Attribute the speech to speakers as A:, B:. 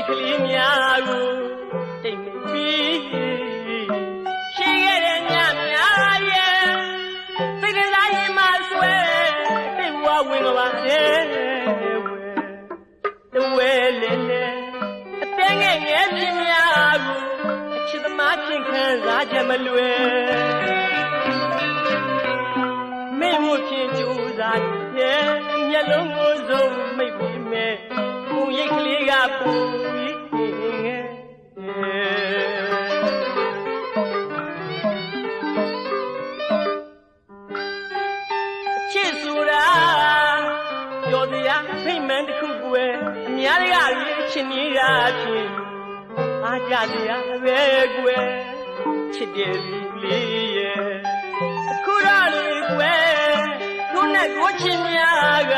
A: ကလေးများကိုတိတ်မပြီးရှိခဲ့တဲ့ညများရဲ့စိတ်ကစားရင်မဆွဲတိတ်ဘဝဝင်ကပါရဲ့တဝဲလေးနဲ့အသေးငယ်ငယ်ပြင်းများကိုအချစ်သမားချင်းခံစားချက်မလွယ်မင်းတို့ချင်းကြိုးစားရဲ့မျက်လုံးကိုစုံမိတ်ပြီးမဲ့ကိုရိတ်ကလေးကပူပြီးငယ်ချစ်ဆိုတာပြောတရားဖိမှန်တစ်ခုကွယ်အများတွေကရေးချင်နေတာချင်းအားကြတရားပဲကွယ်ချစ်တယ်လူလေးရဲ့အခုတော့လေကွယ်တို့နဲ့ကိုချင်းများက